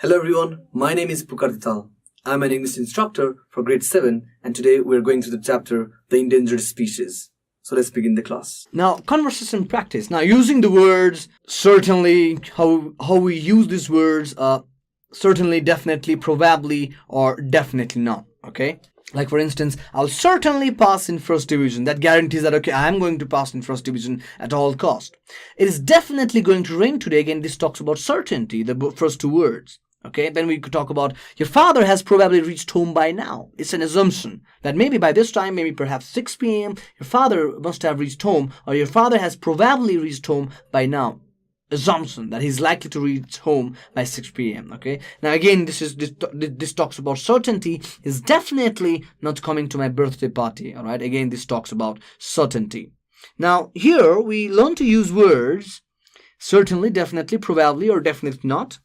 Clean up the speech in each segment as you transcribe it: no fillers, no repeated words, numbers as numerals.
Hello everyone, my name is Pukar Dhital. I'm an English instructor for Grade 7 and today we're going through the chapter The Endangered Species. So let's begin the class. Now, conversation practice. Now, using the words certainly, how we use these words, certainly, definitely, probably, or definitely not. Okay? Like for instance, I'll certainly pass in first division. That guarantees that, okay, I'm going to pass in first division at all cost. It is definitely going to rain today. Again, this talks about certainty, the first two words. Okay, then we could talk about your father has probably reached home by now. It's an assumption that maybe by this time, maybe perhaps 6 p.m., your father must have reached home, or your father has probably reached home by now. Assumption that he's likely to reach home by 6 p.m. Okay, now again, this talks about certainty. Is definitely not coming to my birthday party. All right, again, this talks about certainty. Now here we learn to use words certainly, definitely, probably, or definitely not.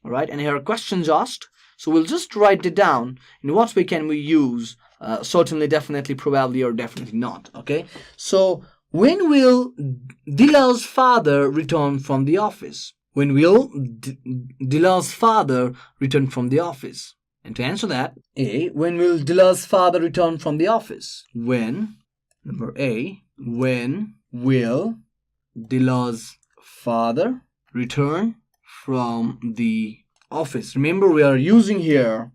All right, and here are questions asked. So we'll just write it down. In what way can we use certainly, definitely, probably, or definitely not? Okay, so when will Dilal's father return from the office? When will Dilal's father return from the office? And to answer that, A, when will Dilal's father return from the office? When, number A, when will Dilal's father return from the office? Remember, we are using here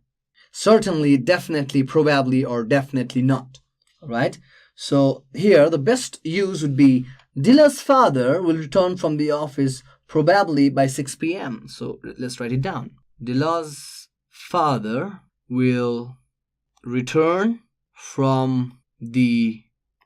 certainly, definitely, probably, or definitely not. All right. So here the best use would be Dilal's father will return from the office probably by 6 p.m. So let's write it down. Dilal's father will return from the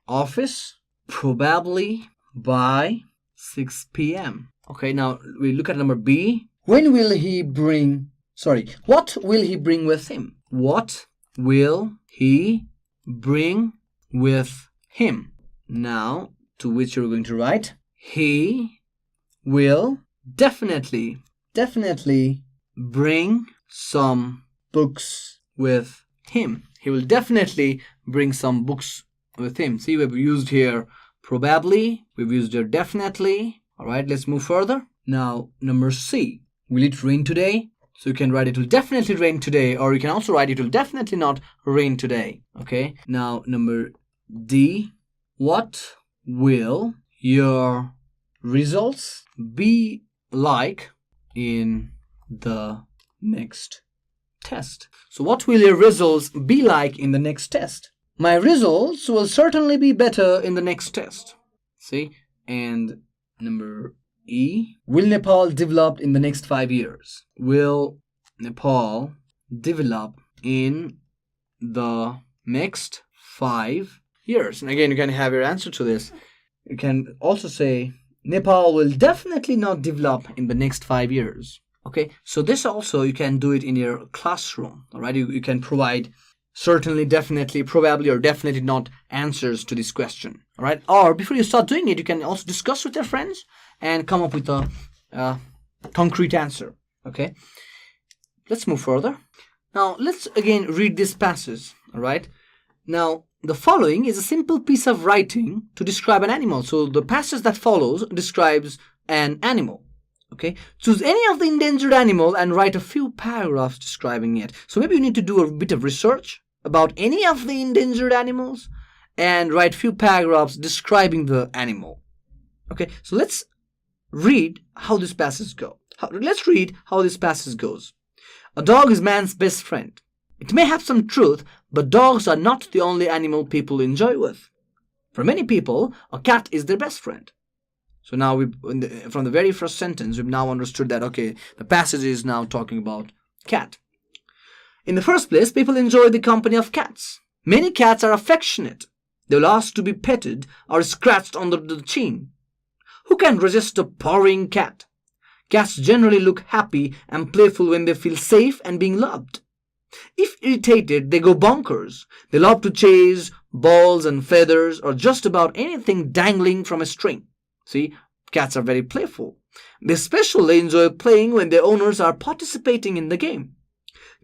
office probably by 6 p.m. Okay, now we look at number B. What will he bring with him? What will he bring with him? Now, to which you're going to write, he will definitely bring some books with him. He will definitely bring some books with him. See, we've used here probably, we've used here definitely. All right, let's move further. Now, number C. Will it rain today? So you can write it will definitely rain today, or you can also write it will definitely not rain today. Okay. Now, number D. What will your results be like in the next test? So what will your results be like in the next test? My results will certainly be better in the next test. See? And number E. Will Nepal develop in the next 5 years? Will Nepal develop in the next 5 years? And again, you can have your answer to this. You can also say Nepal will definitely not develop in the next 5 years. Okay, so this also you can do it in your classroom. All right, you can provide certainly, definitely, probably, or definitely not answers to this question. All right, or before you start doing it, you can also discuss with your friends and come up with a concrete answer. Okay, let's move further. Now, let's again read this passage. All right, now the following is a simple piece of writing to describe an animal. So the passage that follows describes an animal. Okay, choose any of the endangered animal and write a few paragraphs describing it. So maybe you need to do a bit of research about any of the endangered animals and write few paragraphs describing the animal. Okay, so let's read how this passage goes. Let's read how this passage goes. A dog is man's best friend. It may have some truth, but dogs are not the only animal people enjoy with. For many people, a cat is their best friend. So now from the very first sentence, we've now understood that, okay, the passage is now talking about cat. In the first place, people enjoy the company of cats. Many cats are affectionate. They will ask to be petted or scratched under the chin. Who can resist a purring cat? Cats generally look happy and playful when they feel safe and being loved. If irritated, they go bonkers. They love to chase balls and feathers or just about anything dangling from a string. See, cats are very playful. They especially enjoy playing when their owners are participating in the game.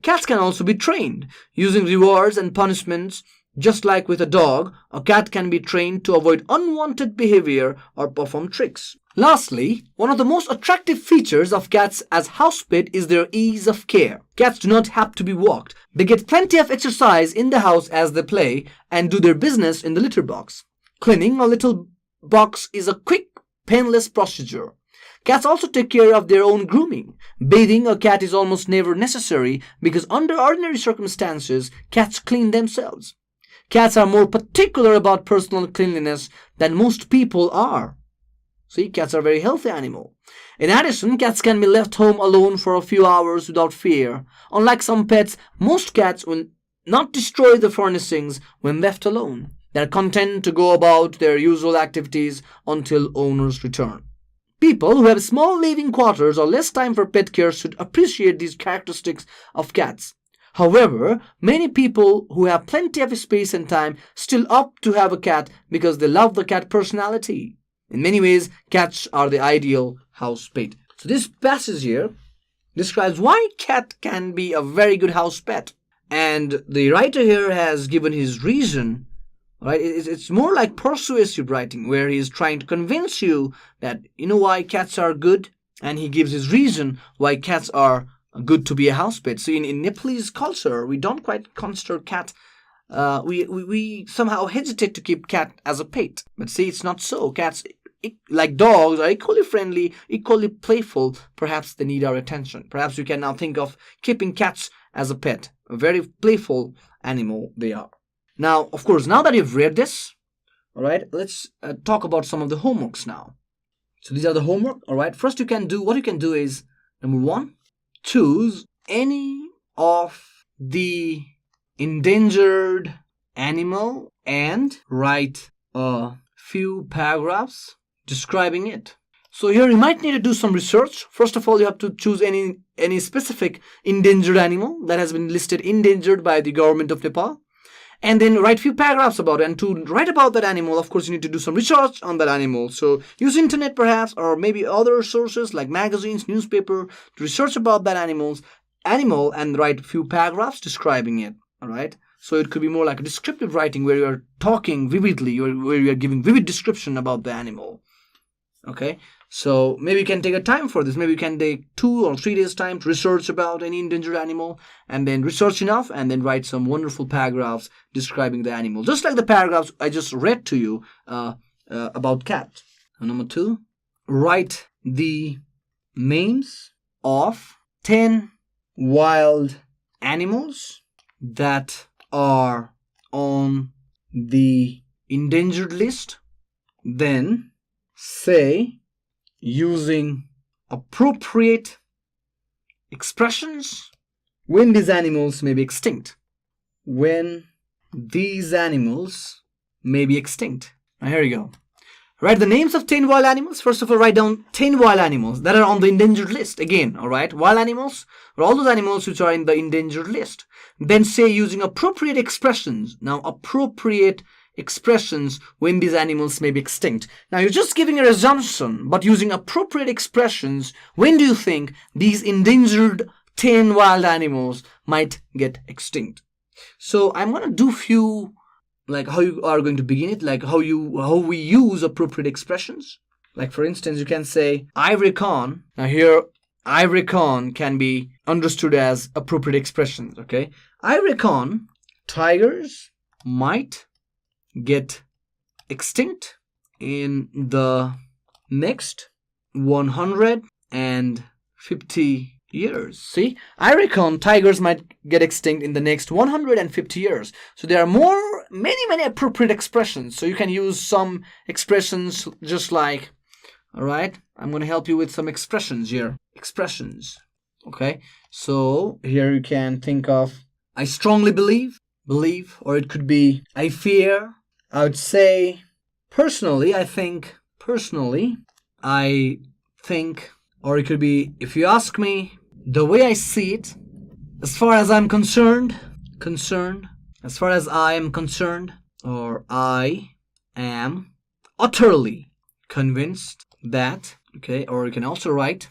Cats can also be trained, using rewards and punishments. Just like with a dog, a cat can be trained to avoid unwanted behavior or perform tricks. Lastly, one of the most attractive features of cats as house pet is their ease of care. Cats do not have to be walked. They get plenty of exercise in the house as they play and do their business in the litter box. Cleaning a little box is a quick, painless procedure. Cats also take care of their own grooming. Bathing a cat is almost never necessary because under ordinary circumstances, cats clean themselves. Cats are more particular about personal cleanliness than most people are. See, cats are a very healthy animal. In addition, cats can be left home alone for a few hours without fear. Unlike some pets, most cats will not destroy the furnishings when left alone. They are content to go about their usual activities until owners return. People who have small living quarters or less time for pet care should appreciate these characteristics of cats. However, many people who have plenty of space and time still opt to have a cat because they love the cat personality. In many ways, cats are the ideal house pet. So this passage here describes why cat can be a very good house pet. And the writer here has given his reason. Right? It's more like persuasive writing where he is trying to convince you that you know why cats are good, and he gives his reason why cats are good to be a house pet. So in Nepalese culture, we don't quite consider cat. We somehow hesitate to keep cat as a pet. But see, it's not so. Cats, like dogs, are equally friendly, equally playful. Perhaps they need our attention. Perhaps we can now think of keeping cats as a pet. A very playful animal they are. Now, of course, now that you've read this, all right, let's talk about some of the homeworks now. So these are the homework, all right. First, what you can do is, number one, choose any of the endangered animal and write a few paragraphs describing it. So here you might need to do some research. First of all, you have to choose any specific endangered animal that has been listed endangered by the government of Nepal. And then write few paragraphs about it. And to write about that animal, of course, you need to do some research on that animal. So use internet perhaps, or maybe other sources like magazines, newspaper, to research about that animal and write a few paragraphs describing it. All right. So it could be more like a descriptive writing where you are talking vividly, where you are giving vivid description about the animal. Okay. So maybe you can take a time for this. Maybe you can take 2 or 3 days time to research about any endangered animal, and then research enough and then write some wonderful paragraphs describing the animal. Just like the paragraphs I just read to you about cat. Number 2, write the names of 10 wild animals that are on the endangered list. Then say, using appropriate expressions, when these animals may be extinct. When these animals may be extinct. Now here you go. Write the names of 10 wild animals. First of all, write down 10 wild animals that are on the endangered list. Again, alright, wild animals are all those animals which are in the endangered list. Then say, using appropriate expressions. Now, appropriate expressions when these animals may be extinct. Now, you're just giving an assumption, but using appropriate expressions, when do you think these endangered 10 wild animals might get extinct? So I'm going to do few, like how you are going to begin it, like how we use appropriate expressions. Like for instance, you can say, I reckon. Now here, I reckon can be understood as appropriate expressions, okay? I reckon tigers might get extinct in the next 150 years. See, I reckon tigers might get extinct in the next 150 years. So there are many appropriate expressions. So you can use some expressions just like, all right, I'm going to help you with some expressions here. Expressions. Okay. So here you can think of, I strongly believe, or it could be, I fear. I would say, personally, I think, or it could be, if you ask me, the way I see it, as far as I'm concerned, as far as I am concerned, or I am utterly convinced that, okay, or you can also write,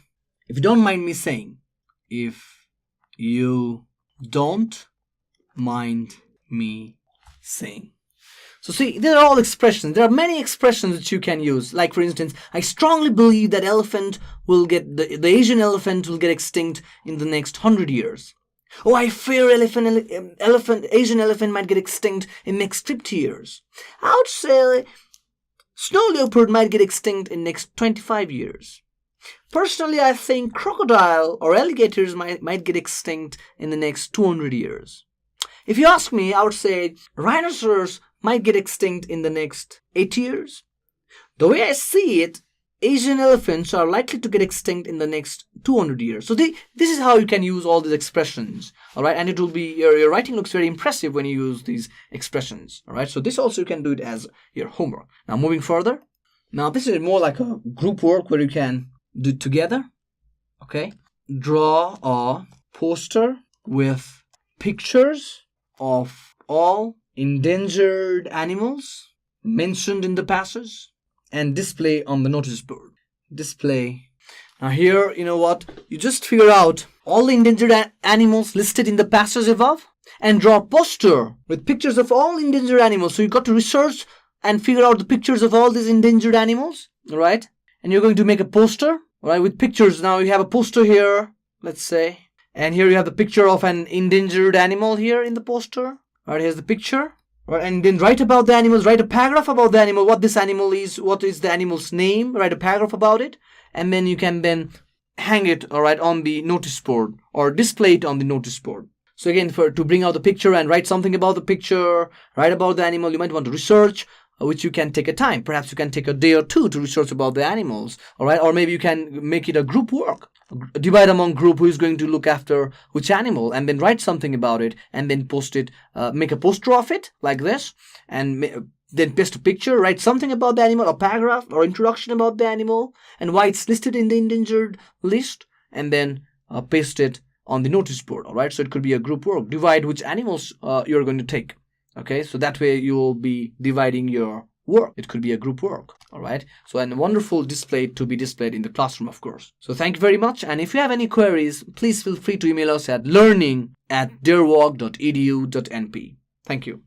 if you don't mind me saying, if you don't mind me saying. So see, there are all expressions. There are many expressions that you can use. Like for instance, I strongly believe that the Asian elephant will get extinct in the next 100 years. Oh, I fear Asian elephant might get extinct in next 50 years. I would say snow leopard might get extinct in next 25 years. Personally, I think crocodile or alligators might get extinct in the next 200 years. If you ask me, I would say rhinoceros might get extinct in the next 80 years. The way I see it, Asian elephants are likely to get extinct in the next 200 years. So this is how you can use all these expressions, all right? And it will be, your writing looks very impressive when you use these expressions, all right? So this also you can do it as your homework. Now moving further. Now this is more like a group work where you can do it together, okay? Draw a poster with pictures of all endangered animals mentioned in the passage and display on the notice board. Display. Now here, you know what? You just figure out all the endangered animals listed in the passage above and draw a poster with pictures of all endangered animals. So you got to research and figure out the pictures of all these endangered animals, all right? And you're going to make a poster, all right, with pictures. Now you have a poster here, let's say, and here you have the picture of an endangered animal here in the poster. All right, here's the picture. Right, and then write about the animals, write a paragraph about the animal, what this animal is, what is the animal's name, write a paragraph about it, and then you can then hang it, all right, on the notice board or display it on the notice board. So again, to bring out the picture and write something about the picture, write about the animal, you might want to research, which you can take a time. Perhaps you can take a day or two to research about the animals, all right, or maybe you can make it a group work. Divide among group who is going to look after which animal and then write something about it and then post it, make a poster of it like this and then paste a picture, write something about the animal, a paragraph or introduction about the animal and why it's listed in the endangered list and then paste it on the notice board, all right? So it could be a group work. Divide which animals you're going to take, okay? So that way you'll be dividing your work. It could be a group work, all right? So a wonderful display to be displayed in the classroom, of course. So thank you very much. And if you have any queries, please feel free to email us at learning@deerwalk.edu.np. Thank you.